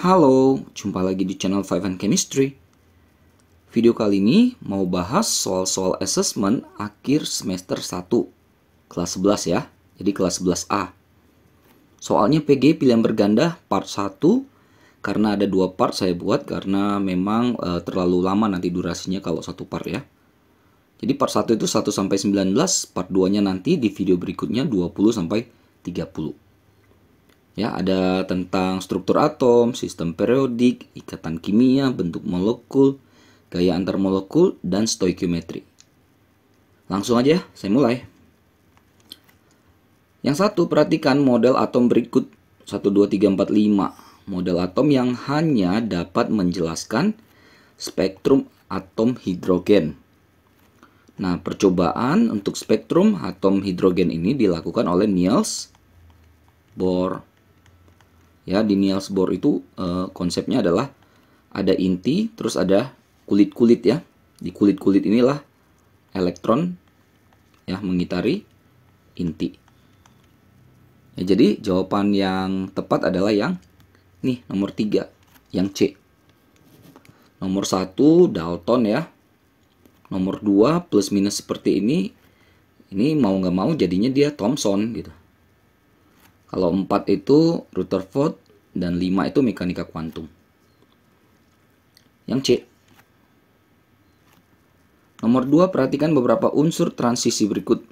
Halo, jumpa lagi di channel Five and Chemistry. Video kali ini mau bahas soal-soal assessment akhir semester 1 kelas 11 ya. Jadi kelas 11A. Soalnya PG pilihan berganda part 1 karena ada 2 part saya buat karena memang terlalu lama nanti durasinya kalau satu part ya. Jadi part 1 itu 1 sampai 19, part 2-nya nanti di video berikutnya 20 sampai 30. Ya, ada tentang struktur atom, sistem periodik, ikatan kimia, bentuk molekul, gaya antar molekul, dan stoikiometri. Langsung aja, saya mulai. Yang satu, perhatikan model atom berikut 1, 2, 3, 4, 5. Model atom yang hanya dapat menjelaskan spektrum atom hidrogen. Nah, percobaan untuk spektrum atom hidrogen ini dilakukan oleh Niels Bohr. Ya, di Niels Bohr itu konsepnya adalah ada inti, terus ada kulit-kulit ya. Di kulit-kulit inilah elektron ya mengitari inti. Ya, jadi jawaban yang tepat adalah yang nih nomor 3, yang C. Nomor 1 Dalton ya. Nomor 2 plus minus seperti ini mau nggak mau jadinya dia Thomson gitu. Kalau 4 itu Rutherford dan 5 itu mekanika kuantum. Yang C. Nomor 2, perhatikan beberapa unsur transisi berikut.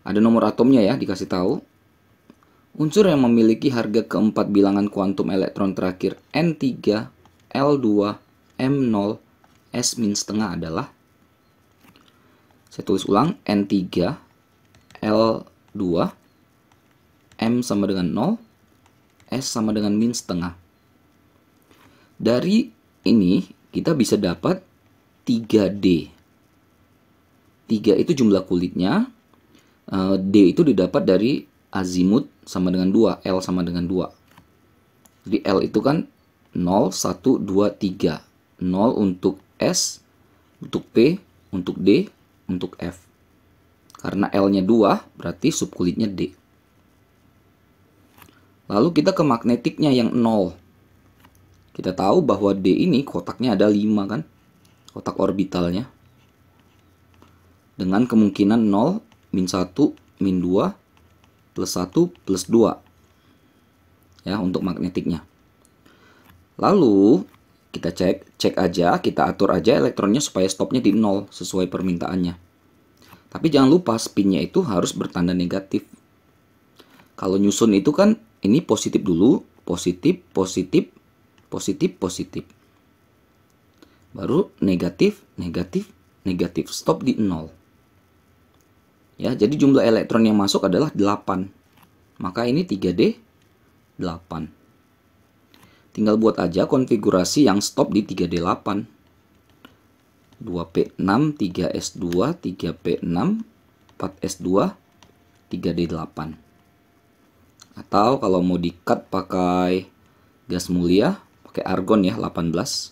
Ada nomor atomnya ya, dikasih tahu. Unsur yang memiliki harga keempat bilangan kuantum elektron terakhir N3, L2, M0, S-1 adalah, saya tulis ulang, N3, L2, M sama dengan 0, S sama dengan -1. Dari ini kita bisa dapat 3D. 3 itu jumlah kulitnya, D itu didapat dari azimut sama dengan 2, L sama dengan 2. Jadi L itu kan 0, 1, 2, 3. 0 untuk S, untuk P, untuk D, untuk F. Karena L-nya 2, berarti subkulitnya D. Lalu kita ke magnetiknya yang 0. Kita tahu bahwa D ini kotaknya ada 5 kan? Kotak orbitalnya. Dengan kemungkinan 0, -1, -2, +1, +2. Ya, untuk magnetiknya. Lalu kita cek aja, kita atur aja elektronnya supaya stopnya di 0 sesuai permintaannya. Tapi jangan lupa spinnya itu harus bertanda negatif. Kalau nyusun itu kan ini positif dulu, positif, positif, positif, positif. Baru negatif, negatif, negatif. Stop di 0. Ya, jadi jumlah elektron yang masuk adalah 8. Maka ini 3D 8. Tinggal buat aja konfigurasi yang stop di 3D8. 2P6, 3S2, 3P6, 4S2, 3D8. Atau kalau mau di-cut pakai gas mulia, pakai argon ya, 18.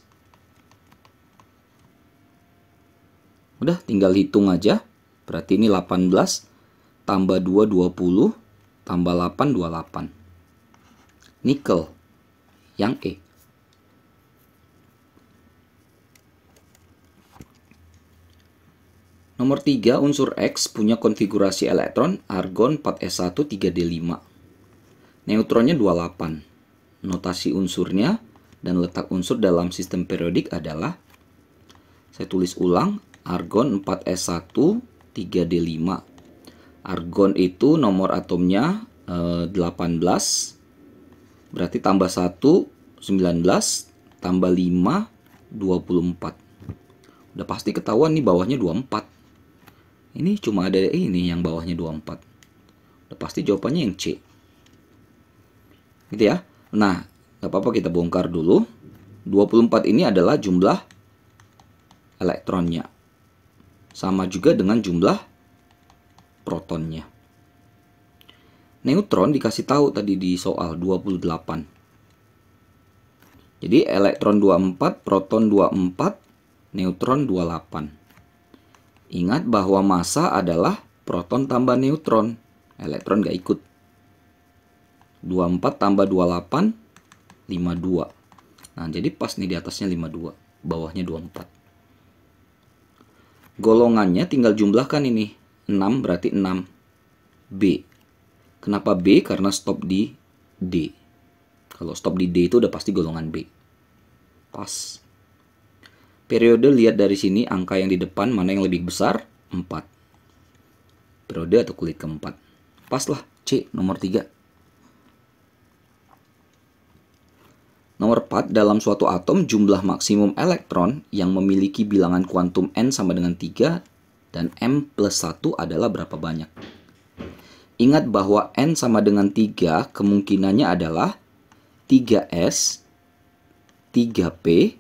Udah, tinggal hitung aja. Berarti ini 18 tambah 2, 20, tambah 8, 28. Nikel, yang E. Nomor 3, unsur X punya konfigurasi elektron argon 4s1 3d5. Neutronnya 28. Notasi unsurnya dan letak unsur dalam sistem periodik adalah, saya tulis ulang, argon 4s1 3d5. Argon itu nomor atomnya 18. Berarti tambah 1 19 tambah 5 24. Udah pasti ketahuan nih bawahnya 24. Ini cuma ada ini yang bawahnya 24. Udah pasti jawabannya yang C. Gitu ya. Nah, gak apa-apa kita bongkar dulu. 24 ini adalah jumlah elektronnya. Sama juga dengan jumlah protonnya. Neutron dikasih tahu tadi di soal 28. Jadi elektron 24, proton 24, neutron 28. Ingat bahwa massa adalah proton tambah neutron. Elektron gak ikut. 24 tambah 28 52. Nah, jadi pas nih di atasnya 52, bawahnya 24. Golongannya tinggal jumlahkan ini. 6 berarti 6. B. Kenapa B? Karena stop di D. Kalau stop di D itu udah pasti golongan B. Pas. Periode lihat dari sini angka yang di depan mana yang lebih besar? 4. Periode atau kulit keempat. Pas lah. C. Nomor 3. Nomor 4, dalam suatu atom jumlah maksimum elektron yang memiliki bilangan kuantum n sama dengan 3 dan m plus 1 adalah berapa banyak? Ingat bahwa n sama dengan 3 kemungkinannya adalah 3s, 3p,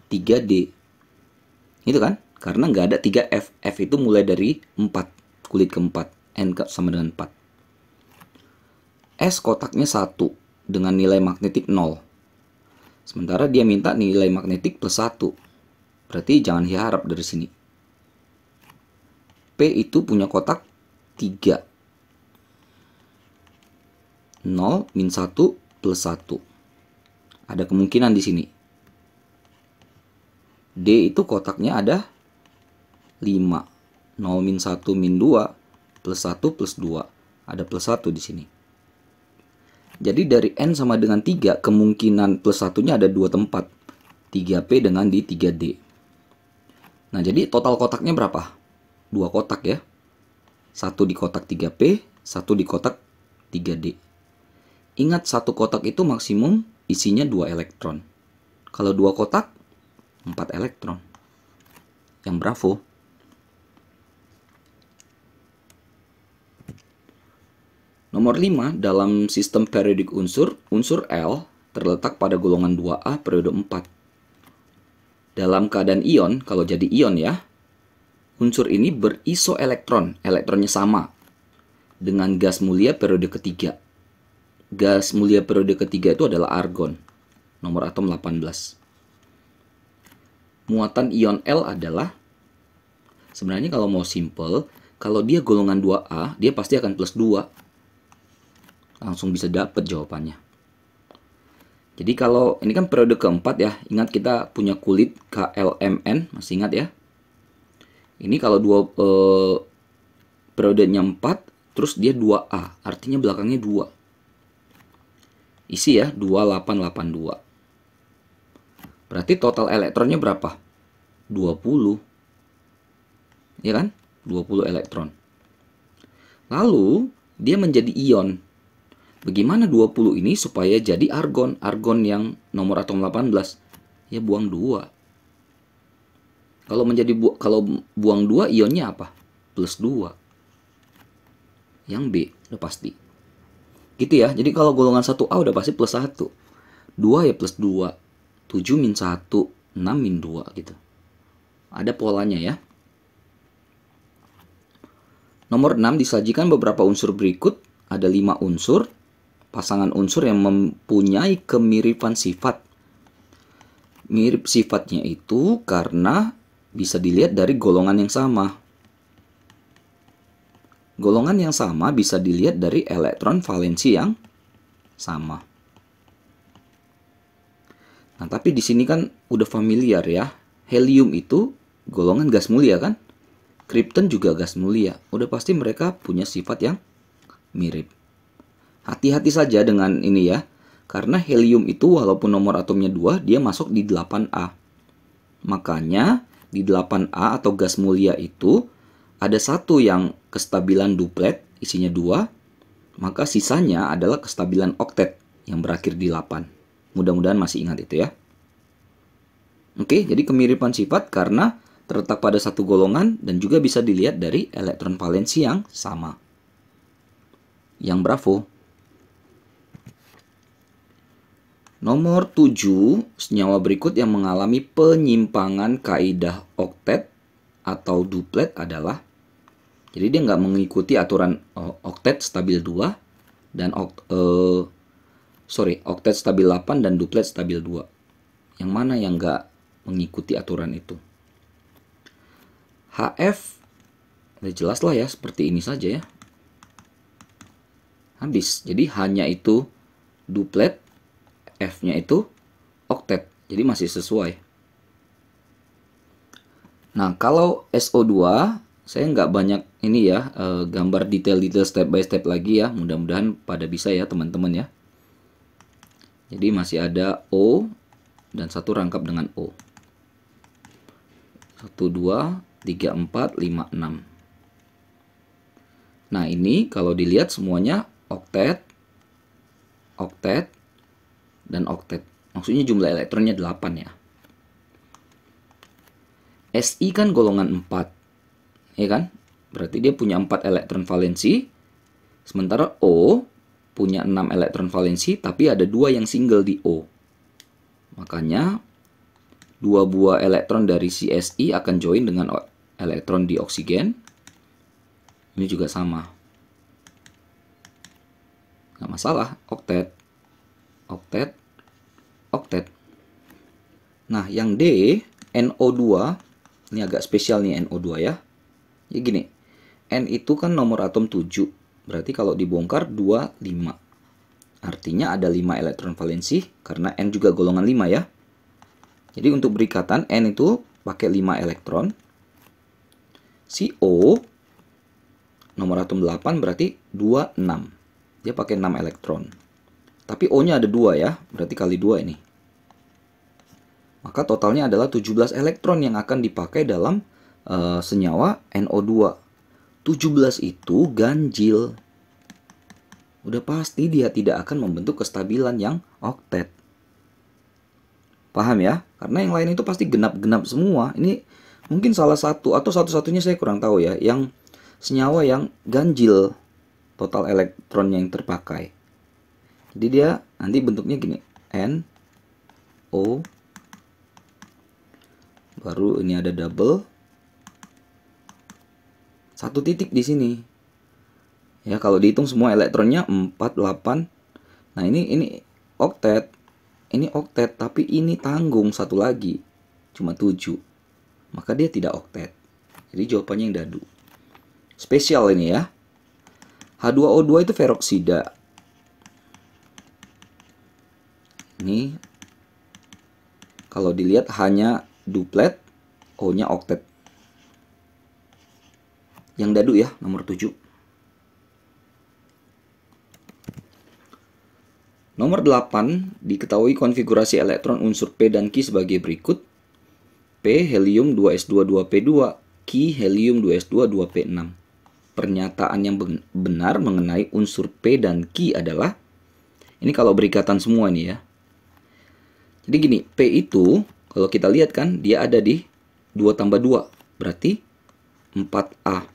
3d. Itu kan? Karena nggak ada 3f. F itu mulai dari 4, kulit keempat. N sama dengan 4. S kotaknya 1 dengan nilai magnetik 0. Sementara dia minta nilai magnetik plus 1. Berarti jangan diharap dari sini. P itu punya kotak 3. 0 min 1 plus 1. Ada kemungkinan di sini. D itu kotaknya ada 5. 0 min 1 min 2 plus 1 plus 2. Ada plus 1 di sini. Jadi dari N sama dengan 3, kemungkinan plus 1-nya ada 2 tempat. 3P dengan di 3D. Nah, jadi total kotaknya berapa? 2 kotak ya. 1 di kotak 3P, 1 di kotak 3D. Ingat, 1 kotak itu maksimum isinya 2 elektron. Kalau 2 kotak, 4 elektron. Yang bravo. Nomor 5, dalam sistem periodik unsur L terletak pada golongan 2A periode 4. Dalam keadaan ion, kalau jadi ion ya, unsur ini berisoelektron, elektronnya sama dengan gas mulia periode ketiga. Gas mulia periode ketiga itu adalah argon, nomor atom 18. Muatan ion L adalah, sebenarnya kalau mau simple, kalau dia golongan 2A, dia pasti akan plus 2. Langsung bisa dapat jawabannya. Jadi kalau ini kan periode keempat ya, ingat kita punya kulit KLMN, masih ingat ya? Ini kalau periodenya 4, terus dia 2A, artinya belakangnya 2. Isi ya, 2882. Berarti total elektronnya berapa? 20. Ya kan? 20 elektron. Lalu dia menjadi ion. Bagaimana 20 ini supaya jadi argon? Argon yang nomor atom 18. Ya buang 2. Kalau buang 2 ionnya apa? Plus 2. Yang B udah pasti. Gitu ya. Jadi kalau golongan 1A udah pasti plus 1. 2 ya plus 2. 7 min 1, 6 min 2 gitu. Ada polanya ya. Nomor 6, disajikan beberapa unsur berikut. Ada 5 unsur. Pasangan unsur yang mempunyai kemiripan sifat. Mirip sifatnya itu karena bisa dilihat dari golongan yang sama. Golongan yang sama bisa dilihat dari elektron valensi yang sama. Nah, tapi di sini kan udah familiar ya. Helium itu golongan gas mulia kan? Krypton juga gas mulia. Udah pasti mereka punya sifat yang mirip. Hati-hati saja dengan ini ya. Karena helium itu walaupun nomor atomnya 2, dia masuk di 8A. Makanya di 8A atau gas mulia itu ada satu yang kestabilan duplet, isinya 2. Maka sisanya adalah kestabilan oktet yang berakhir di 8. Mudah-mudahan masih ingat itu ya. Oke, jadi kemiripan sifat karena terletak pada satu golongan dan juga bisa dilihat dari elektron valensi yang sama. Yang bravo. Nomor 7, senyawa berikut yang mengalami penyimpangan kaidah oktet atau duplet adalah, jadi dia nggak mengikuti aturan oktet stabil 2 dan oktet stabil 8 dan duplet stabil 2. Yang mana yang nggak mengikuti aturan itu? HF, udah jelas lah ya, seperti ini saja ya. Habis, jadi hanya itu duplet, F-nya itu oktet. Jadi masih sesuai. Nah, kalau SO2 saya nggak banyak ini ya, gambar detail-detail step by step lagi ya. Mudah-mudahan pada bisa ya teman-teman ya. Jadi masih ada O dan satu rangkap dengan O. 1, 2, 3, 4, 5, 6. Nah, ini kalau dilihat semuanya oktet, oktet, dan oktet. Maksudnya jumlah elektronnya 8 ya. Si kan golongan 4. Ya kan? Berarti dia punya 4 elektron valensi. Sementara O punya 6 elektron valensi, tapi ada 2 yang single di O. Makanya 2 buah elektron dari si Si akan join dengan elektron di oksigen. Ini juga sama. Nggak masalah, oktet, oktet, oktet. Nah, yang D, NO2, ini agak spesial nih NO2 ya. Ya gini, N itu kan nomor atom 7. Berarti kalau dibongkar 2, 5. Artinya ada 5 elektron valensi, karena N juga golongan 5 ya. Jadi untuk berikatan, N itu pakai 5 elektron. Si O, nomor atom 8 berarti 2, 6. Dia pakai 6 elektron. Tapi O-nya ada 2 ya, berarti kali 2 ini. Maka totalnya adalah 17 elektron yang akan dipakai dalam senyawa NO2. 17 itu ganjil. Udah pasti dia tidak akan membentuk kestabilan yang oktet. Paham ya? Karena yang lain itu pasti genap-genap semua. Ini mungkin salah satu atau satu-satunya saya kurang tahu ya, yang senyawa yang ganjil total elektronnya yang terpakai. Jadi dia nanti bentuknya gini, N, O, baru ini ada double, 1 titik di sini. Ya, kalau dihitung semua elektronnya 4, 8. Nah, ini oktet. Ini oktet, tapi ini tanggung satu lagi. Cuma 7. Maka dia tidak oktet. Jadi jawabannya yang dadu. Spesial ini ya. H2O2 itu peroksida. Ini kalau dilihat hanya duplet, O-nya oktet. Yang dadu ya, nomor 7. Nomor 8, diketahui konfigurasi elektron unsur P dan Ki sebagai berikut. P helium 2s2 2p2, Ki helium 2s2 2p6. Pernyataan yang benar mengenai unsur P dan Ki adalah, ini kalau berikatan semua nih ya. Jadi gini, P itu kalau kita lihat kan dia ada di 2 tambah 2, berarti 4A.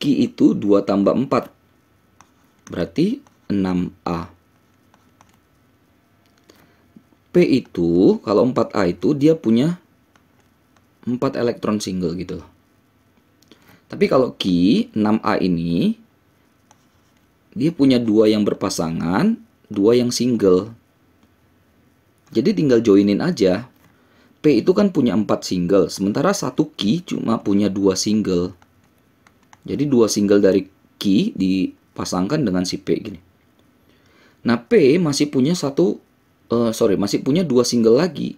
Ki itu 2 tambah 4, berarti 6A. P itu, kalau 4A itu dia punya 4 elektron single gitu. Tapi kalau Ki, 6A ini, dia punya 2 yang berpasangan, 2 yang single. Jadi tinggal joinin aja. P itu kan punya 4 single, sementara 1 Ki cuma punya 2 single. Jadi 2 single dari Ki dipasangkan dengan si P gini. Nah, P masih punya masih punya 2 single lagi.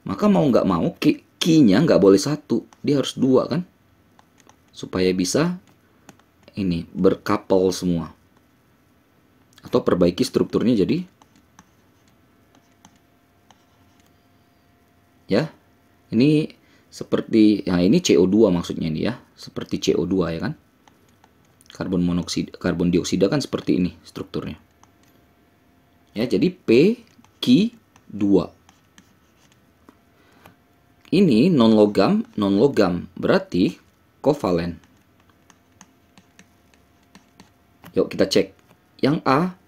Maka mau nggak mau Ki-nya nggak boleh 1, dia harus 2 kan? Supaya bisa ini berkapel semua. Atau perbaiki strukturnya jadi ya. Ini seperti ini CO2 maksudnya ini ya, seperti CO2 ya kan? Karbon dioksida kan seperti ini strukturnya. Ya, jadi P Ki 2. Ini non-logam, berarti kovalen. Yuk kita cek. Yang A,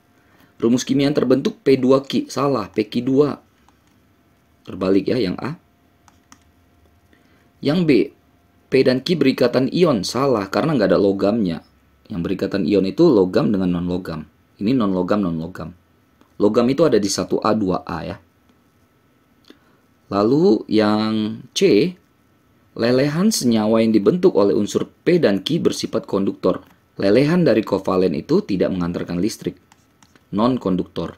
rumus kimia yang terbentuk P2Ki. Salah, Pki2. Terbalik ya yang A. Yang B, P dan Ki berikatan ion. Salah, karena nggak ada logamnya. Yang berikatan ion itu logam dengan non-logam. Ini non-logam. Logam itu ada di 1A, 2A ya. Lalu yang C, lelehan senyawa yang dibentuk oleh unsur P dan Ki bersifat konduktor. Lelehan dari kovalen itu tidak mengantarkan listrik. Non-konduktor.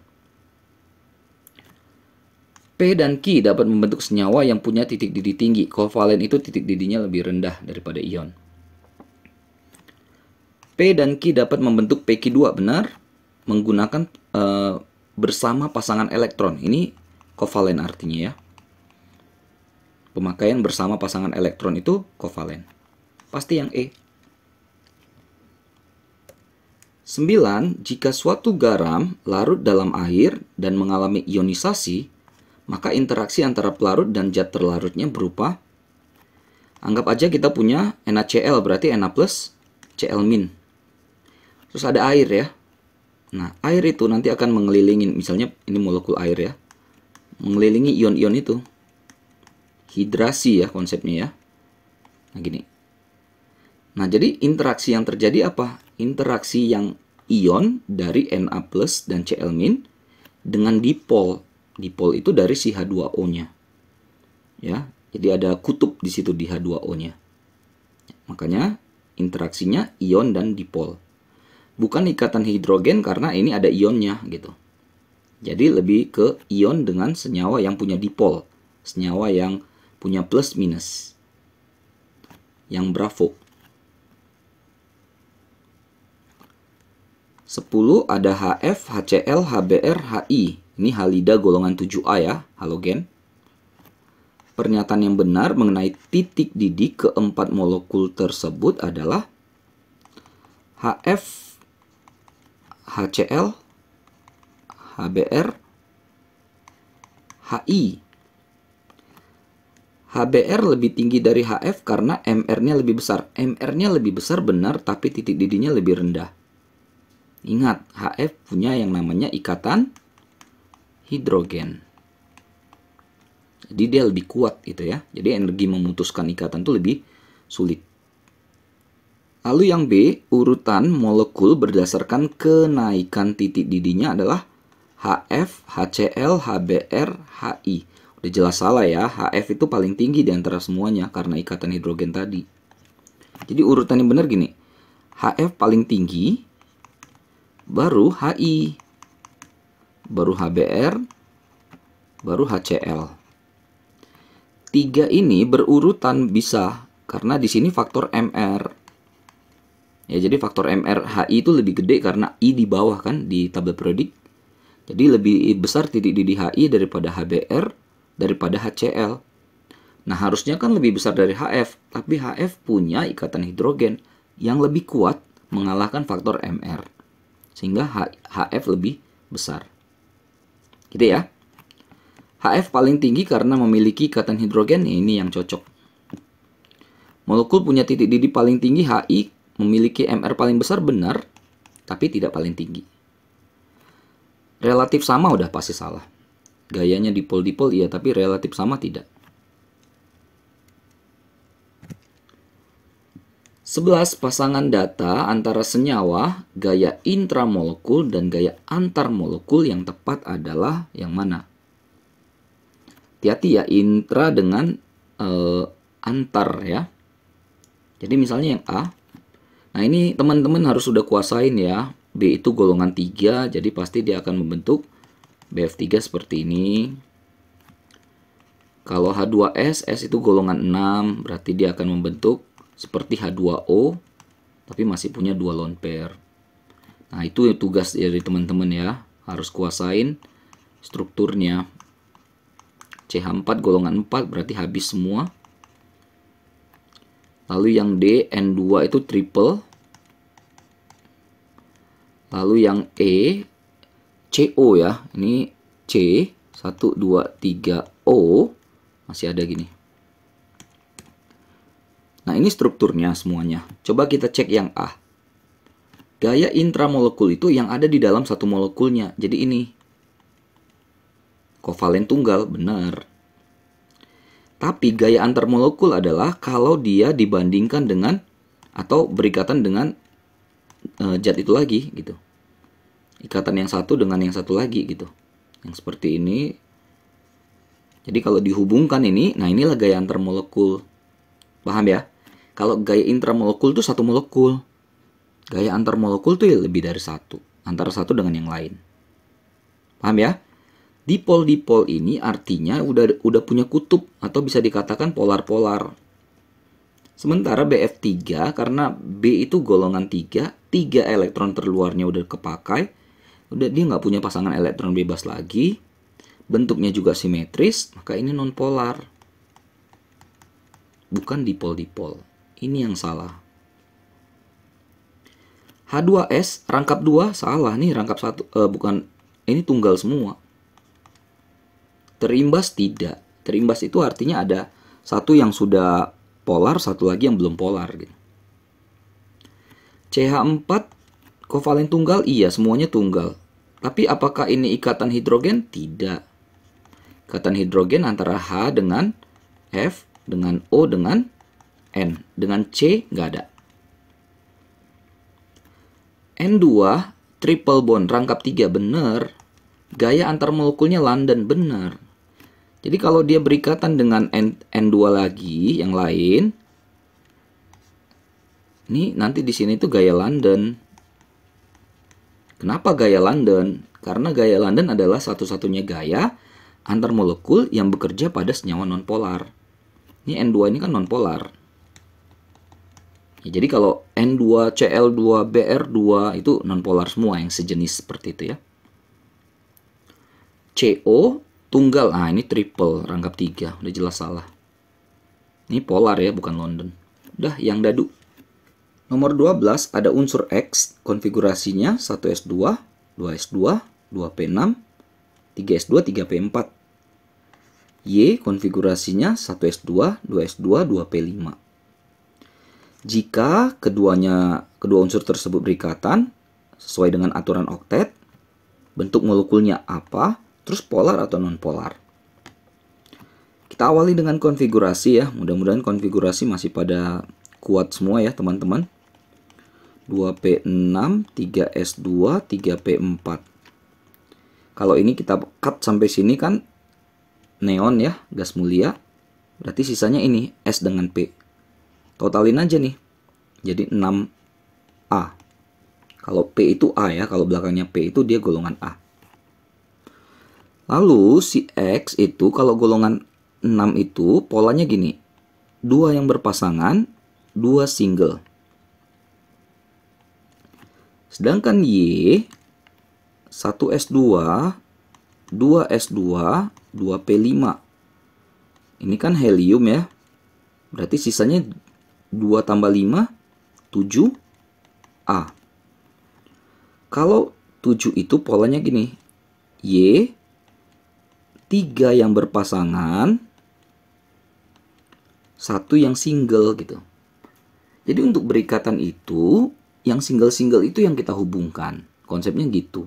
P dan Q dapat membentuk senyawa yang punya titik didih tinggi. Kovalen itu titik didihnya lebih rendah daripada ion. P dan Q dapat membentuk Pq2, benar, menggunakan bersama pasangan elektron. Ini kovalen artinya ya. Pemakaian bersama pasangan elektron itu kovalen. Pasti yang E. 9. Jika suatu garam larut dalam air dan mengalami ionisasi, maka interaksi antara pelarut dan zat terlarutnya berupa, anggap aja kita punya NaCl, berarti Na plus Cl min. Terus ada air ya. Nah, air itu nanti akan mengelilingi, misalnya ini molekul air ya, mengelilingi ion-ion itu. Hidrasi ya konsepnya ya. Nah gini. Nah jadi interaksi yang terjadi apa? Interaksi yang ion dari Na plus dan Cl min dengan dipol. Dipol itu dari si H2O-nya. Ya, jadi ada kutub di situ di H2O-nya. Makanya interaksinya ion dan dipol. Bukan ikatan hidrogen karena ini ada ionnya gitu. Jadi lebih ke ion dengan senyawa yang punya dipol. Senyawa yang punya plus minus. Yang bravo. 10 ada HF, HCl, HBr, HI. Ini halida golongan 7A ya, halogen. Pernyataan yang benar mengenai titik didih keempat molekul tersebut adalah HF, HCl, HBr, HI. HBr lebih tinggi dari HF karena MR-nya lebih besar. MR-nya lebih besar benar, tapi titik didihnya lebih rendah. Ingat, HF punya yang namanya ikatan hidrogen. Jadi dia lebih kuat gitu ya. Jadi energi memutuskan ikatan itu lebih sulit. Lalu yang B, urutan molekul berdasarkan kenaikan titik didihnya adalah HF, HCl, HBr, HI. Udah jelas salah ya, HF itu paling tinggi di antara semuanya karena ikatan hidrogen tadi. Jadi urutan yang benar gini, HF paling tinggi, baru HI, baru HBr, baru HCl. 3 ini berurutan bisa karena di sini faktor MR. Ya, jadi faktor MR HI itu lebih gede karena I di bawah kan di tabel periodik. Jadi lebih besar titik didih HI daripada HBr daripada HCl. Nah, harusnya kan lebih besar dari HF, tapi HF punya ikatan hidrogen yang lebih kuat mengalahkan faktor MR. Sehingga HF lebih besar. Gitu ya. HF paling tinggi karena memiliki ikatan hidrogen, ini yang cocok. Molekul punya titik didih paling tinggi, HI memiliki MR paling besar, benar, tapi tidak paling tinggi. Relatif sama udah pasti salah. Gayanya dipol-dipol iya, tapi relatif sama tidak. 11. Pasangan data antara senyawa, gaya intramolekul dan gaya antarmolekul yang tepat adalah yang mana? Hati-hati ya, intra dengan antar ya. Jadi misalnya yang A. Nah ini teman-teman harus sudah kuasain ya. B itu golongan 3, jadi pasti dia akan membentuk BF3 seperti ini. Kalau H2S, S itu golongan 6, berarti dia akan membentuk seperti H2O, tapi masih punya 2 lone pair. Nah itu tugas dari teman-teman ya, harus kuasain strukturnya. CH4 golongan 4 berarti habis semua. Lalu yang D, N2 itu triple. Lalu yang E, CO ya. Ini C, 1, 2, 3, O. Masih ada gini. Nah ini strukturnya semuanya. Coba kita cek yang A. Gaya intramolekul itu yang ada di dalam satu molekulnya. Jadi ini. Kovalen tunggal, benar. Tapi gaya antarmolekul adalah kalau dia dibandingkan dengan atau berikatan dengan zat itu lagi gitu. Ikatan yang satu dengan yang satu lagi gitu. Yang seperti ini. Jadi kalau dihubungkan ini, nah inilah gaya antarmolekul. Paham ya? Kalau gaya intramolekul itu satu molekul. Gaya antarmolekul itu ya lebih dari satu. Antara satu dengan yang lain. Paham ya? Dipol-dipol ini artinya udah punya kutub atau bisa dikatakan polar-polar. Sementara BF3 karena B itu golongan 3, 3 elektron terluarnya udah kepakai, udah dia nggak punya pasangan elektron bebas lagi, bentuknya juga simetris, maka ini nonpolar. Bukan dipol-dipol. Ini yang salah. H2S rangkap 2 salah nih, rangkap 1 bukan, ini tunggal semua. Terimbas tidak. Terimbas itu artinya ada satu yang sudah polar, satu lagi yang belum polar gitu. CH4 kovalen tunggal, iya semuanya tunggal. Tapi apakah ini ikatan hidrogen? Tidak. Ikatan hidrogen antara H dengan F, dengan O dengan N. Dengan C nggak ada. N2 triple bond rangkap 3 benar. Gaya antar molekulnya London benar. Jadi kalau dia berikatan dengan N2 lagi yang lain, ini nanti di sini tuh gaya London. Kenapa gaya London? Karena gaya London adalah satu-satunya gaya antar molekul yang bekerja pada senyawa nonpolar. Ini N2 ini kan nonpolar. Ya, jadi kalau N2, Cl2, Br2 itu nonpolar semua yang sejenis seperti itu ya. CO tunggal, nah ini triple, rangkap 3, udah jelas salah. Ini polar ya, bukan London. Udah, yang dadu. Nomor 12 ada unsur X, konfigurasinya 1s2, 2s2, 2p6, 3s2, 3p4. Y, konfigurasinya 1s2, 2s2, 2p5. Jika kedua unsur tersebut berikatan, sesuai dengan aturan oktet, bentuk molekulnya apa? Terus polar atau non-polar. Kita awali dengan konfigurasi ya. Mudah-mudahan konfigurasi masih pada kuat semua ya teman-teman. 2P6, 3S2, 3P4. Kalau ini kita cut sampai sini kan neon ya, gas mulia. Berarti sisanya ini S dengan P. Totalin aja nih. Jadi 6A. Kalau P itu A ya, kalau belakangnya P itu dia golongan A. Lalu si X itu kalau golongan 6 itu polanya gini. 2 yang berpasangan, 2 single. Sedangkan Y 1S2, 2S2, 2P5. Ini kan helium ya. Berarti sisanya 2 tambah 5, 7A. Kalau 7 itu polanya gini. Y 3 yang berpasangan, 1 yang single gitu. Jadi untuk berikatan itu, yang single-single itu yang kita hubungkan. Konsepnya gitu.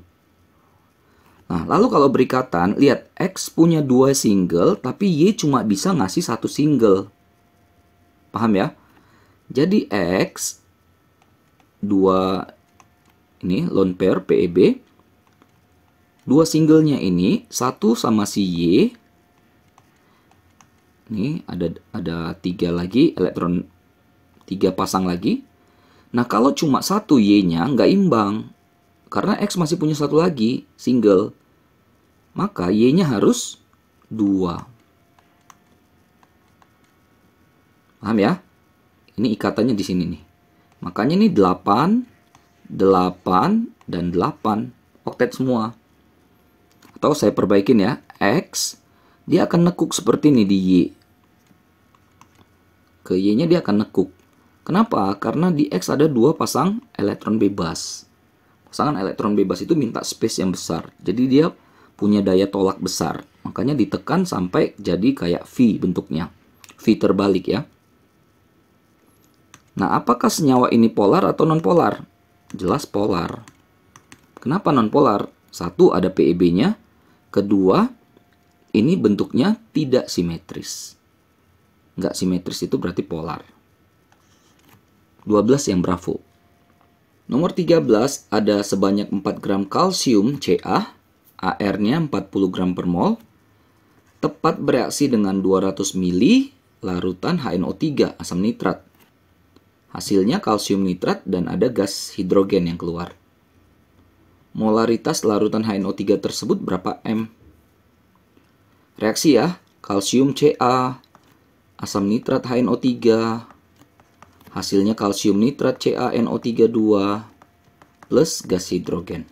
Nah, lalu kalau berikatan, lihat X punya 2 single, tapi Y cuma bisa ngasih 1 single. Paham ya? Jadi X 2 ini lone pair PEB, 2 singlenya ini 1 sama si Y. Ini ada 3 lagi elektron, 3 pasang lagi. Nah kalau cuma 1 Y-nya nggak imbang karena X masih punya 1 lagi single. Maka Y-nya harus 2. Paham ya? Ini ikatannya di sini nih. Makanya ini 8, 8 dan 8 oktet semua. Atau saya perbaikin ya, X dia akan nekuk seperti ini di Y. Ke Y-nya dia akan nekuk. Kenapa? Karena di X ada 2 pasang elektron bebas. Pasangan elektron bebas itu minta space yang besar. Jadi dia punya daya tolak besar. Makanya ditekan sampai jadi kayak V bentuknya. V terbalik ya. Nah, apakah senyawa ini polar atau non-polar? Jelas polar. Kenapa non-polar? 1 ada PEB-nya. Kedua, ini bentuknya tidak simetris. Nggak simetris itu berarti polar. 12 yang bravo. Nomor 13 ada sebanyak 4 gram kalsium Ca, AR-nya 40 gram per mol, tepat bereaksi dengan 200 mili larutan HNO3 asam nitrat. Hasilnya kalsium nitrat dan ada gas hidrogen yang keluar. Molaritas larutan HNO3 tersebut berapa M? Reaksi ya, kalsium Ca, asam nitrat HNO3, hasilnya kalsium nitrat CaNO32 plus gas hidrogen.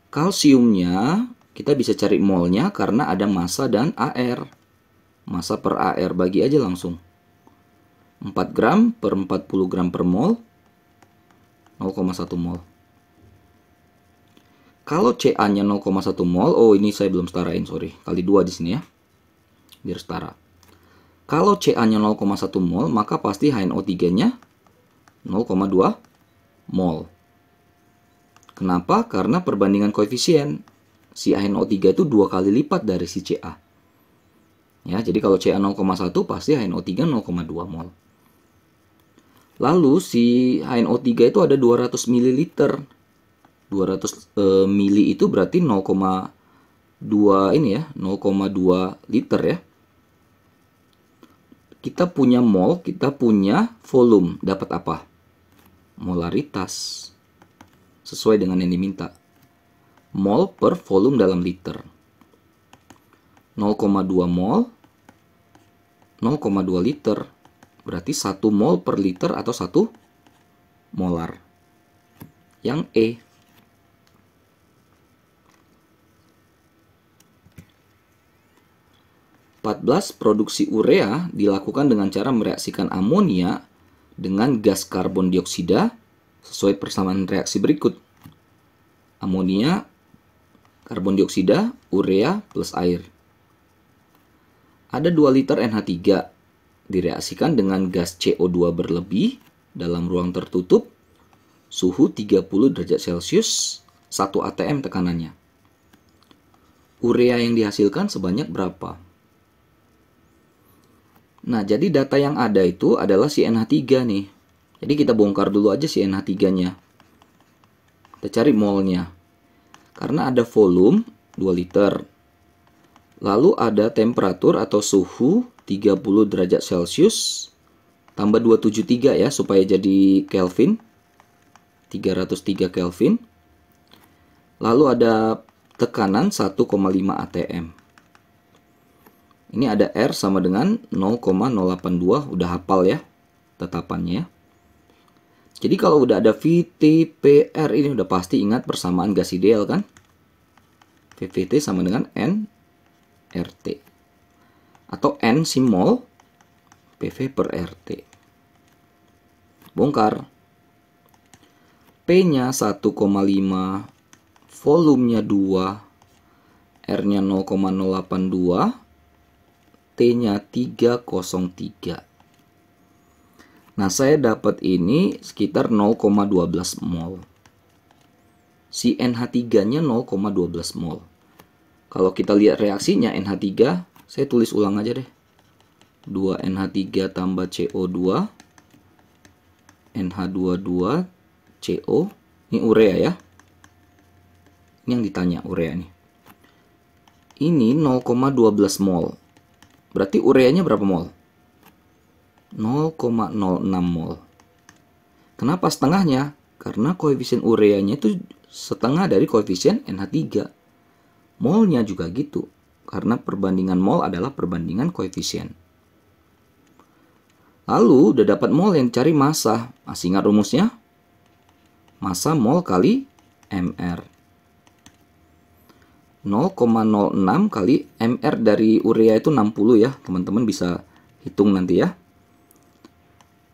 Kalsiumnya kita bisa cari molnya karena ada massa dan AR. Massa per AR bagi aja langsung. 4 gram per 40 gram per mol, 0,1 mol. Kalau Ca-nya 0,1 mol, oh ini saya belum setarain, sorry. Kali 2 di sini ya. Biar setara. Kalau Ca-nya 0,1 mol, maka pasti HNO3-nya 0,2 mol. Kenapa? Karena perbandingan koefisien. Si HNO3 itu 2 kali lipat dari si Ca. Ya, jadi kalau Ca 0,1 pasti HNO3 0,2 mol. Lalu si HNO3 itu ada 200 ml. 200 mili itu berarti 0,2 ini ya, 0,2 liter ya. Kita punya mol, kita punya volume, dapat apa? Molaritas. Sesuai dengan yang diminta. Mol per volume dalam liter. 0,2 mol, 0,2 liter. Berarti 1 mol per liter atau 1 molar. Yang E. 14. Produksi urea dilakukan dengan cara mereaksikan amonia dengan gas karbon dioksida sesuai persamaan reaksi berikut. Amonia, karbon dioksida, urea plus air. Ada 2 liter NH3 direaksikan dengan gas CO2 berlebih dalam ruang tertutup, suhu 30 derajat Celcius, 1 atm tekanannya. Urea yang dihasilkan sebanyak berapa? Nah, jadi data yang ada itu adalah si NH3 nih. Jadi kita bongkar dulu aja si NH3-nya. Kita cari molnya. Karena ada volume 2 liter. Lalu ada temperatur atau suhu 30 derajat Celcius. Tambah 273 ya supaya jadi Kelvin. 303 Kelvin. Lalu ada tekanan 1,5 atm. Ini ada R sama dengan 0,082, udah hafal ya tetapannya. Jadi kalau udah ada VT/PR ini udah pasti ingat persamaan gas ideal kan? VVT sama dengan N RT. Atau N si mol PV per RT. Bongkar. P-nya 1,5, volumenya 2, R-nya 0,082, T-nya 303. Nah, saya dapat ini sekitar 0,12 mol. Si NH3-nya 0,12 mol. Kalau kita lihat reaksinya NH3, saya tulis ulang aja deh. 2 NH3 tambah CO2, NH22, CO. Ini urea ya. Ini yang ditanya urea nih. Ini 0,12 mol. Berarti ureanya berapa mol? 0,06 mol. Kenapa setengahnya? Karena koefisien ureanya itu setengah dari koefisien NH3. Molnya juga gitu. Karena perbandingan mol adalah perbandingan koefisien. Lalu udah dapat mol yang cari massa. Masih ingat rumusnya? Massa mol kali MR. 0,06 kali MR dari urea itu 60 ya. Teman-teman bisa hitung nanti ya.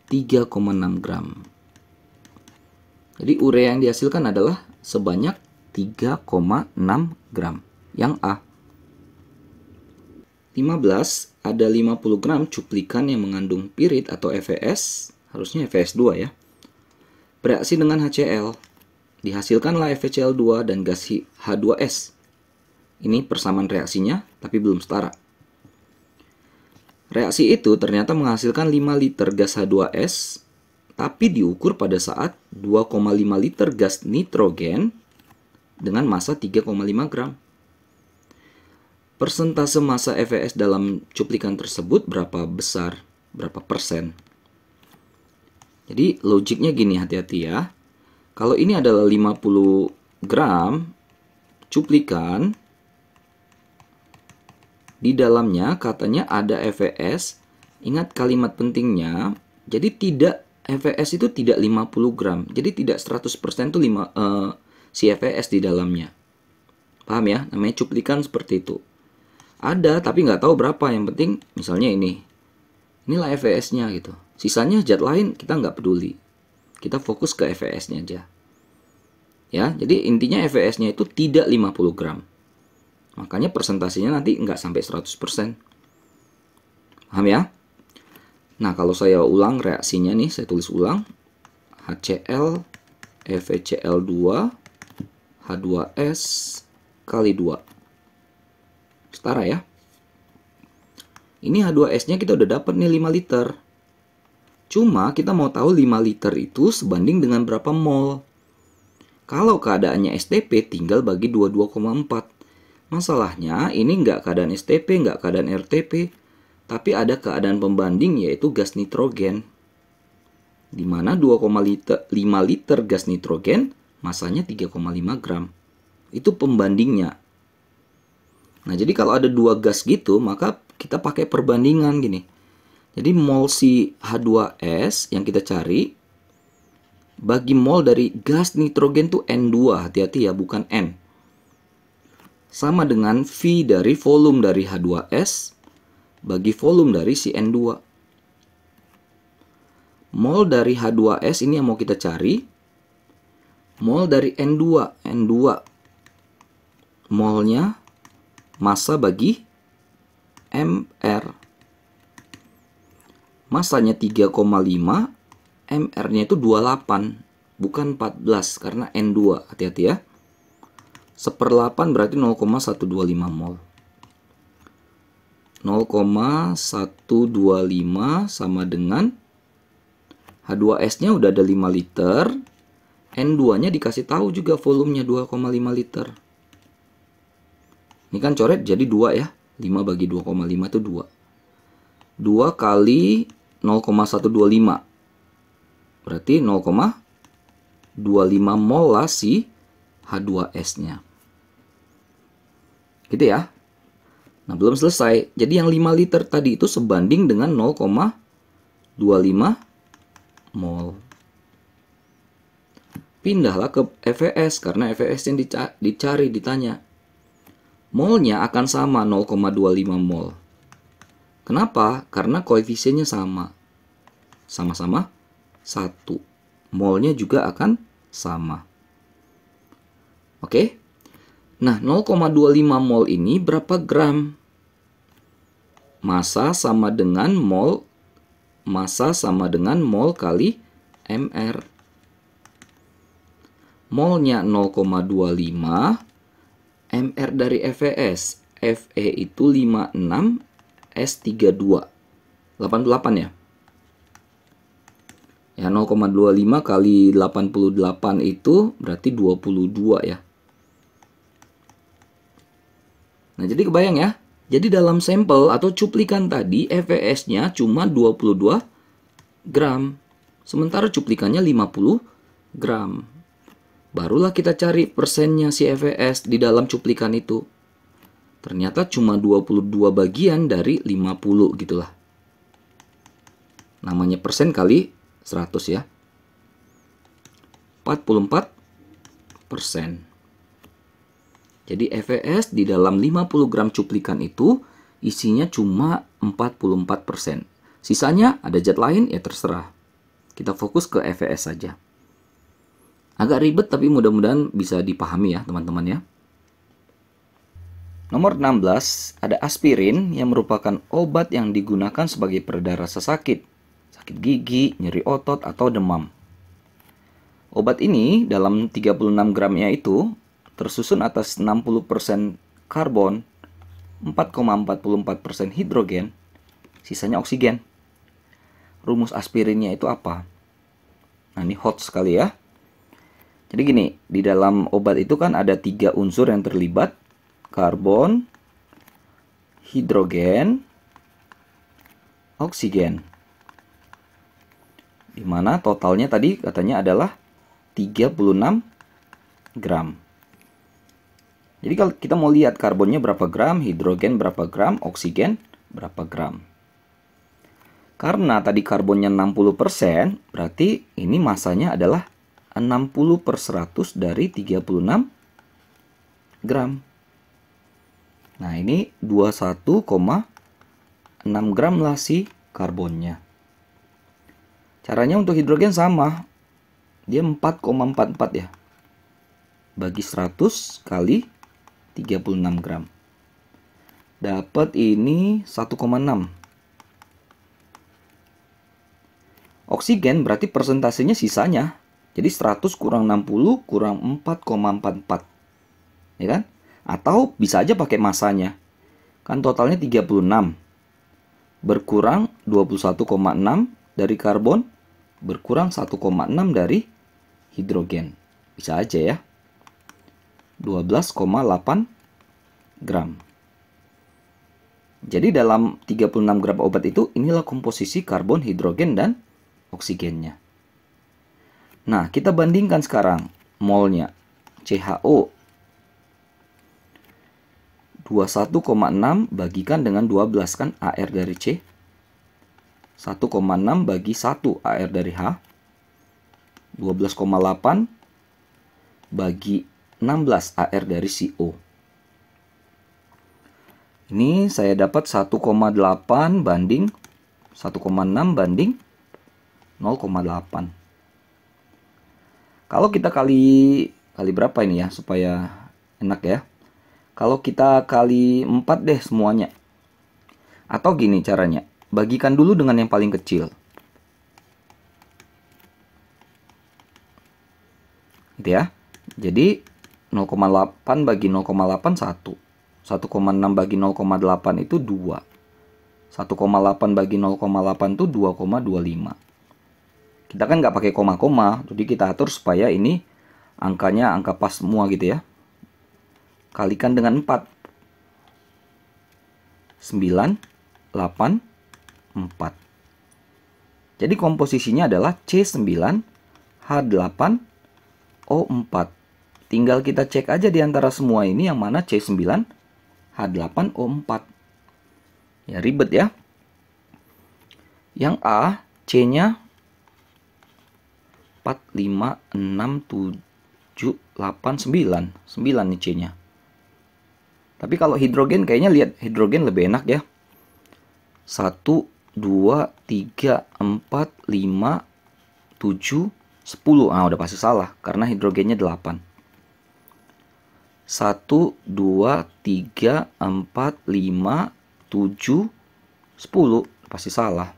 3,6 gram. Jadi urea yang dihasilkan adalah sebanyak 3,6 gram. Yang A. 15. Ada 50 gram cuplikan yang mengandung pirit atau FeS. Harusnya FeS2 ya. Bereaksi dengan HCl. Dihasilkanlah FeCl2 dan gas H2S. Ini persamaan reaksinya, tapi belum setara. Reaksi itu ternyata menghasilkan 5 liter gas H2S, tapi diukur pada saat 2,5 liter gas nitrogen dengan massa 3,5 gram. Persentase massa FeS dalam cuplikan tersebut berapa besar? Berapa persen? Jadi logiknya gini, hati-hati ya. Kalau ini adalah 50 gram cuplikan, Di dalamnya katanya ada FeS. Ingat kalimat pentingnya. Jadi FeS itu tidak 50 gram. Jadi tidak 100% tuh si FeS di dalamnya. Paham ya? Namanya cuplikan seperti itu. Ada tapi nggak tahu berapa. Yang penting misalnya ini. Inilah FeS-nya gitu. Sisanya zat lain kita nggak peduli. Kita fokus ke FeS-nya aja. Ya, jadi intinya FeS-nya itu tidak 50 gram. Makanya presentasinya nanti nggak sampai 100%. Paham ya? Nah, kalau saya ulang reaksinya nih, saya tulis ulang. HCl, FeCl2, H2S kali 2. Setara ya. Ini H2S-nya kita udah dapat nih 5 liter. Cuma kita mau tahu 5 liter itu sebanding dengan berapa mol. Kalau keadaannya STP tinggal bagi 22,4. Masalahnya ini nggak keadaan STP, nggak keadaan RTP, tapi ada keadaan pembanding yaitu gas nitrogen. Di mana 2,5 liter gas nitrogen masanya 3,5 gram. Itu pembandingnya. Nah, jadi kalau ada dua gas gitu, maka kita pakai perbandingan gini. Jadi mol si H2S yang kita cari bagi mol dari gas nitrogen tuh N2, hati-hati ya, bukan N. Sama dengan V dari volume dari H2S bagi volume dari si N2. Mol dari H2S ini yang mau kita cari. Mol dari N2. Molnya massa bagi MR. Masanya 3,5, MR-nya itu 28, bukan 14 karena N2. Hati-hati ya. 1/8 berarti 0,125 mol. 0,125 sama dengan H2S-nya udah ada 5 liter. N2-nya dikasih tahu juga volumenya 2,5 liter. Ini kan coret jadi 2 ya. 5 bagi 2,5 itu 2. 2 kali 0,125. Berarti 0,25 mol lah si H2S-nya. Gitu ya. Nah, belum selesai. Jadi yang 5 liter tadi itu sebanding dengan 0,25 mol. Pindahlah ke FeS karena FeS yang dicari, ditanya. Molnya akan sama 0,25 mol. Kenapa? Karena koefisiennya sama. Sama-sama 1. Molnya juga akan sama. Oke? Nah, 0,25 mol ini berapa gram? Massa sama dengan mol kali MR. Molnya 0,25, MR dari FeS. Fe itu 56, S32. 88 ya? Ya, 0,25 kali 88 itu berarti 22 ya. Nah, jadi kebayang ya. Jadi dalam sampel atau cuplikan tadi FeS-nya cuma 22 gram. Sementara cuplikannya 50 gram. Barulah kita cari persennya si FeS di dalam cuplikan itu. Ternyata cuma 22 bagian dari 50 gitulah. Namanya persen kali 100 ya. 44%. Jadi FeS di dalam 50 gram cuplikan itu isinya cuma 44%. Sisanya ada zat lain ya terserah. Kita fokus ke FeS saja. Agak ribet tapi mudah-mudahan bisa dipahami ya teman-teman ya. Nomor 16, ada aspirin yang merupakan obat yang digunakan sebagai pereda rasa sakit, sakit gigi, nyeri otot, atau demam. Obat ini dalam 36 gramnya itu tersusun atas 60% karbon, 4,44% hidrogen, sisanya oksigen. Rumus aspirinnya itu apa? Nah, ini hot sekali ya. Jadi gini, di dalam obat itu kan ada 3 unsur yang terlibat. Karbon, hidrogen, oksigen. Dimana totalnya tadi katanya adalah 36 gram. Jadi kalau kita mau lihat karbonnya berapa gram, hidrogen berapa gram, oksigen berapa gram. Karena tadi karbonnya 60%, berarti ini masanya adalah 60/100 dari 36 gram. Nah, ini 21,6 gram lah si karbonnya. Caranya untuk hidrogen sama. Dia 4,44 ya. Bagi 100 kali 36 gram. Dapat ini 1,6. Oksigen berarti persentasenya sisanya. Jadi 100 kurang 60 kurang 4,44. Ya kan? Atau bisa aja pakai masanya. Kan totalnya 36. Berkurang 21,6 dari karbon. Berkurang 1,6 dari hidrogen. Bisa aja ya. 12,8 gram. Jadi dalam 36 gram obat itu, inilah komposisi karbon, hidrogen, dan oksigennya. Nah, kita bandingkan sekarang molnya. CHO 21,6 bagikan dengan 12 kan AR dari C. 1,6 bagi 1 AR dari H. 12,8 bagi 16 AR dari CO. Ini saya dapat 1,8 banding 1,6 banding 0,8. Kalau kita kali berapa ini ya supaya enak ya. Kalau kita kali 4 deh semuanya. Atau gini caranya. Bagikan dulu dengan yang paling kecil. Gitu ya. Jadi 0,8 bagi 0,8 1. 1,6 bagi 0,8 itu 2. 1,8 bagi 0,8 itu 2,25. Kita kan nggak pakai koma-koma, jadi kita atur supaya ini angkanya angka pas semua gitu ya. Kalikan dengan 4. 9, 8, 4. Jadi komposisinya adalah C9, H8, O4. Tinggal kita cek aja di antara semua ini yang mana C9, H8, O4. Ya ribet ya. Yang A, C-nya 4, 5, 6, 7, 8, 9. 9 nih C-nya. Tapi kalau hidrogen kayaknya lihat hidrogen lebih enak ya. 1, 2, 3, 4, 5, 7, 10. Ah, udah pasti salah karena hidrogennya 8. 1, 2, 3, 4, 5, 7, 10. Pasti salah.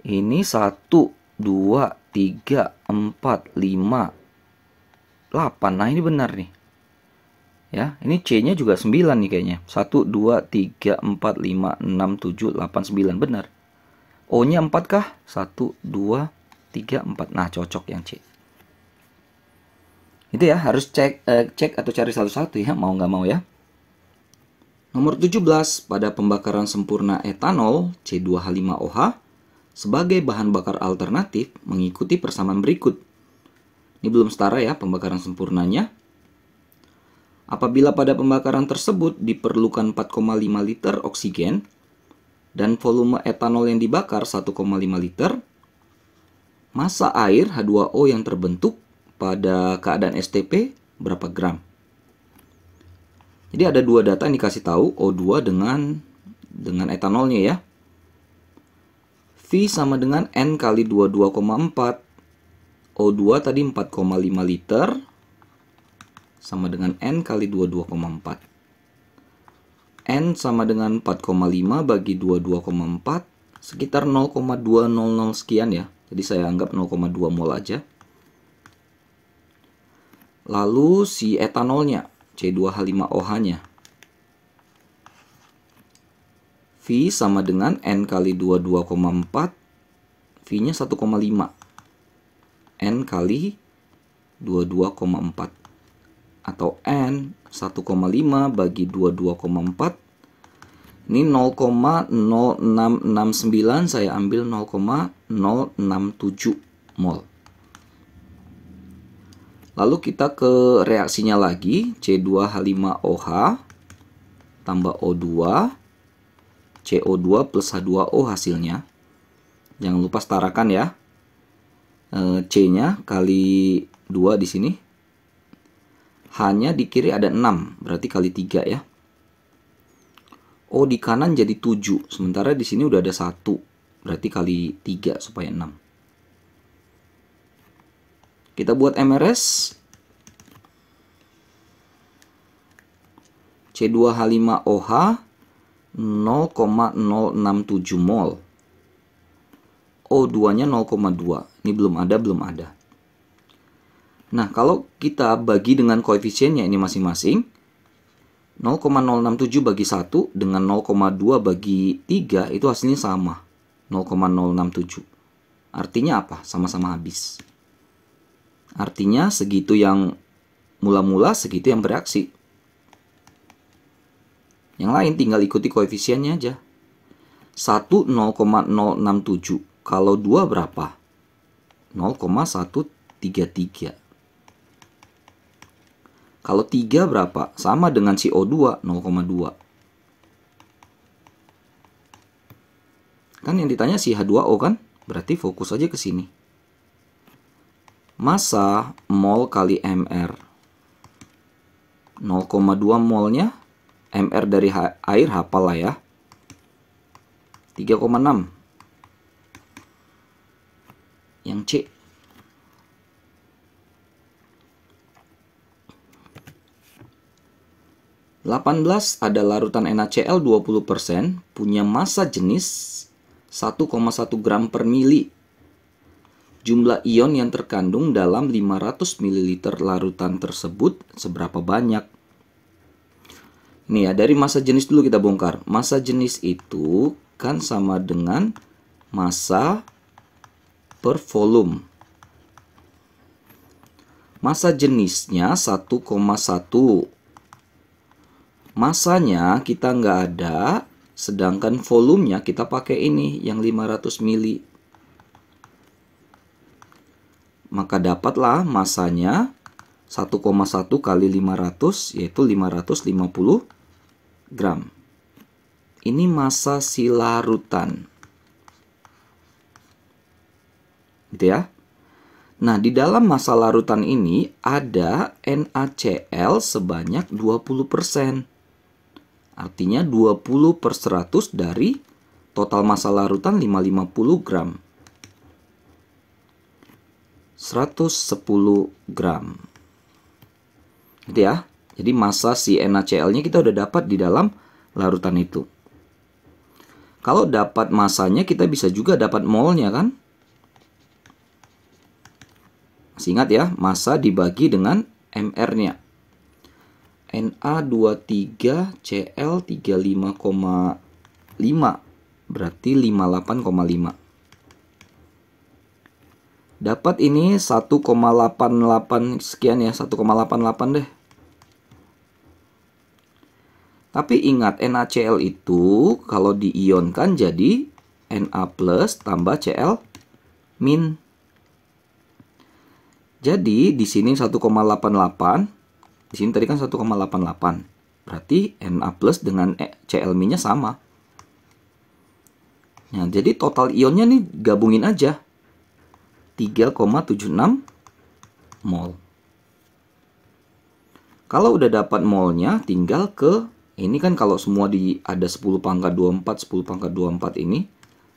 Ini 1, 2, 3, 4, 5, 8. Nah, ini benar nih. Ya, ini C-nya juga 9 nih kayaknya. 1, 2, 3, 4, 5, 6, 7, 8, 9. Benar. O-nya 4 kah? 1, 2, 3, 4. Nah, cocok yang C. Itu ya, harus cek atau cari satu-satu ya, mau nggak mau ya. Nomor 17, pada pembakaran sempurna etanol C2H5OH sebagai bahan bakar alternatif mengikuti persamaan berikut. Ini belum setara ya pembakaran sempurnanya. Apabila pada pembakaran tersebut diperlukan 4,5 liter oksigen dan volume etanol yang dibakar 1,5 liter, massa air H2O yang terbentuk pada keadaan STP berapa gram? Jadi ada dua data yang dikasih tahu, O2 dengan etanolnya ya. V sama dengan N kali 22,4. O2 tadi 4,5 liter sama dengan N kali 22,4. N sama dengan 4,5 bagi 22,4 sekitar 0,200 sekian ya. Jadi saya anggap 0,2 mol aja. Lalu si etanolnya C2H5OH-nya. V sama dengan N kali 22,4. V-nya 1,5. N kali 22,4. Atau N 1,5 bagi 22,4. Ini 0,0669, saya ambil 0,067 mol. Lalu kita ke reaksinya lagi, C2H5OH tambah O2, CO2 plus H2O hasilnya. Jangan lupa setarakan ya. C-nya kali 2 di sini. H-nya di kiri ada 6, berarti kali 3 ya. O di kanan jadi 7, sementara di sini udah ada 1, berarti kali 3 supaya 6. Kita buat MRS. C2H5OH 0,067 mol. O2-nya 0,2. Ini belum ada. Nah, kalau kita bagi dengan koefisiennya ini masing-masing, 0,067 bagi 1 dengan 0,2 bagi 3 itu hasilnya sama, 0,067. Artinya apa? Sama-sama habis. Artinya segitu yang mula-mula, segitu yang bereaksi. Yang lain tinggal ikuti koefisiennya aja. 1 0,067. Kalau 2 berapa? 0,133. Kalau 3 berapa? Sama dengan CO2, 0,2. Kan yang ditanya si H2O kan? Berarti fokus aja ke sini. Massa mol kali MR. 0,2 molnya. MR dari air hafal lah ya. 3,6. Yang C. (18) ada larutan NaCl 20% punya massa jenis 1,1 gram per mili. Jumlah ion yang terkandung dalam 500 ml larutan tersebut seberapa banyak? Nih ya, dari massa jenis dulu kita bongkar. Massa jenis itu kan sama dengan massa per volume. Massa jenisnya 1,1. Massanya kita nggak ada, sedangkan volumenya kita pakai ini yang 500 mili. Maka dapatlah massanya 1,1 kali 500, yaitu 550 gram. Ini massa si larutan. Gitu ya. Nah, di dalam massa larutan ini ada NaCl sebanyak 20%. Artinya 20 per 100 dari total massa larutan 550 gram. 110 gram. Gitu ya. Jadi massa si NaCl-nya kita udah dapat di dalam larutan itu. Kalau dapat massanya kita bisa juga dapat molnya kan? Masih ingat ya, massa dibagi dengan MR-nya. Na23Cl35,5 berarti 58,5. Dapat ini 1,88 sekian ya, 1,88 deh. Tapi ingat NaCl itu kalau diionkan jadi Na plus tambah Cl min. Jadi di sini 1,88, di sini tadi kan 1,88. Berarti Na plus dengan Cl min-nya sama. Nah, jadi total ionnya nih gabungin aja. 3,76 mol. Kalau udah dapat molnya, tinggal ke ini kan kalau semua ada 10 pangkat 24, 10 pangkat 24 ini,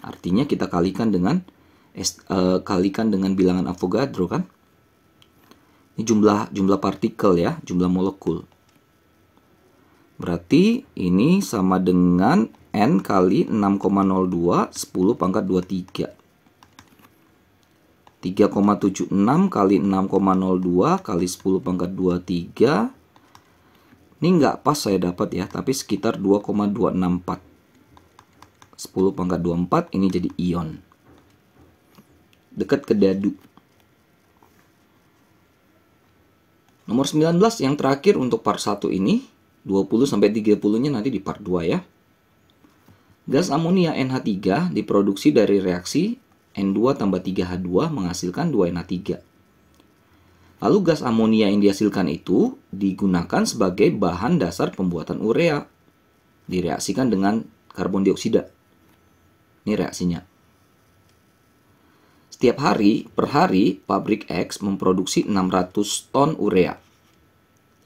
artinya kita kalikan dengan bilangan Avogadro kan. Ini jumlah partikel ya, jumlah molekul. Berarti ini sama dengan N kali 6,02 10 pangkat 23. 3,76 kali 6,02 kali 10 pangkat 23. Ini nggak pas saya dapat ya, tapi sekitar 2,264. 10 pangkat 24 ini jadi ion. Dekat ke dadu. Nomor 19 yang terakhir untuk part 1 ini. 20-30-nya nanti di part 2 ya. Gas amonia NH3 diproduksi dari reaksi N2 tambah 3H2 menghasilkan 2NH3. Lalu gas amonia yang dihasilkan itu digunakan sebagai bahan dasar pembuatan urea. Direaksikan dengan karbon dioksida. Ini reaksinya. Setiap hari, per hari, pabrik X memproduksi 600 ton urea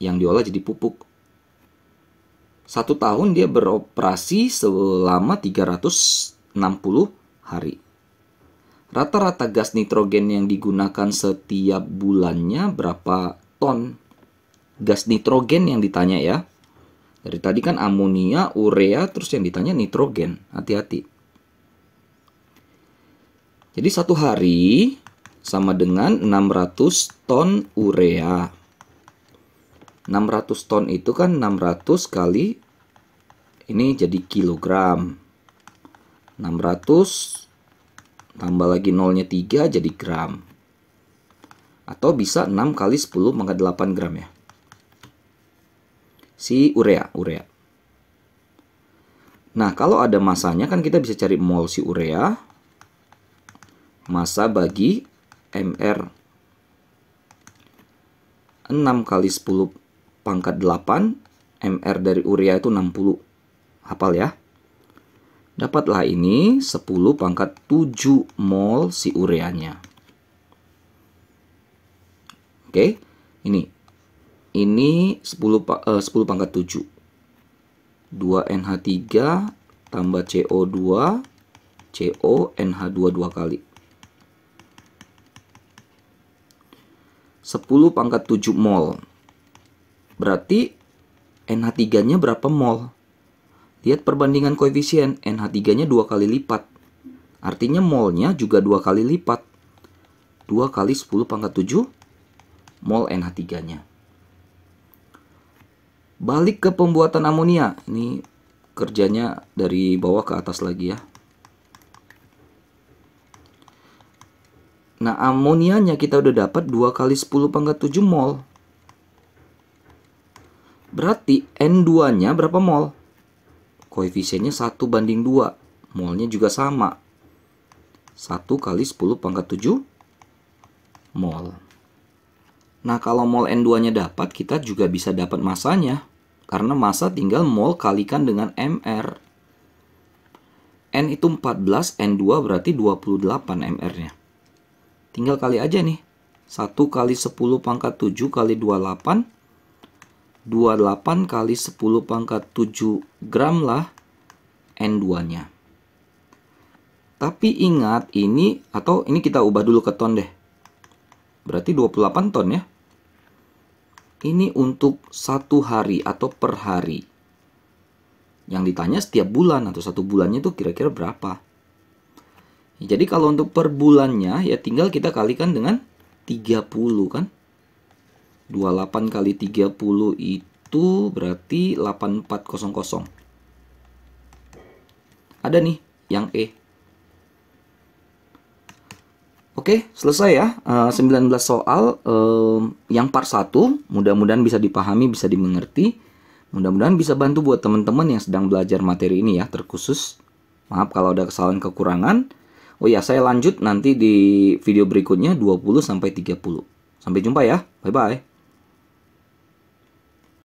yang diolah jadi pupuk. 1 tahun dia beroperasi selama 360 hari. Rata-rata gas nitrogen yang digunakan setiap bulannya berapa ton? Gas nitrogen yang ditanya ya. Dari tadi kan amonia, urea, terus yang ditanya nitrogen. Hati-hati. Jadi 1 hari sama dengan 600 ton urea. 600 ton itu kan 600 kali, ini jadi kilogram. 600 tambah lagi nolnya 3 jadi gram. Atau bisa 6 kali 10 pangkat 8 gram ya. Si urea. Nah, kalau ada masanya kan kita bisa cari mol si urea. Massa bagi MR. 6 kali 10 pangkat 8. MR dari urea itu 60. Hafal ya. Dapatlah ini 10 pangkat 7 mol si ureanya. Oke, ini 10 pangkat 7. 2NH3 tambah CO2, CO, NH2 2 kali. 10 pangkat 7 mol. Berarti NH3-nya berapa mol? Lihat perbandingan koefisien. NH3-nya 2 kali lipat. Artinya molnya juga 2 kali lipat. 2 kali 10 pangkat 7 mol NH3-nya. Balik ke pembuatan amonia. Ini kerjanya dari bawah ke atas lagi ya. Nah, amonianya kita udah dapat 2 kali 10 pangkat 7 mol. Berarti N2-nya berapa mol? Koefisiennya 1/2. Molnya juga sama. 1 kali 10 pangkat 7 mol. Nah, kalau mol N2-nya dapat, kita juga bisa dapat masanya. Karena massa tinggal mol kalikan dengan MR. N itu 14, N2 berarti 28 MR-nya. Tinggal kali aja nih. 1 kali 10 pangkat 7 kali 28. 28 kali 10 pangkat 7 gram lah N2-nya. Tapi ingat ini, atau ini kita ubah dulu ke ton deh. Berarti 28 ton ya. Ini untuk 1 hari atau per hari. Yang ditanya setiap bulan atau 1 bulannya itu kira-kira berapa. Jadi kalau untuk per bulannya ya tinggal kita kalikan dengan 30 kan. 28 kali 30 itu berarti 8400. Ada nih yang E. Oke, selesai ya. 19 soal yang part 1. Mudah-mudahan bisa dipahami, bisa dimengerti. Mudah-mudahan bisa bantu buat teman-teman yang sedang belajar materi ini ya, terkhusus. Maaf kalau ada kesalahan kekurangan. Oh ya, saya lanjut nanti di video berikutnya 20 sampai 30. Sampai jumpa ya. Bye-bye.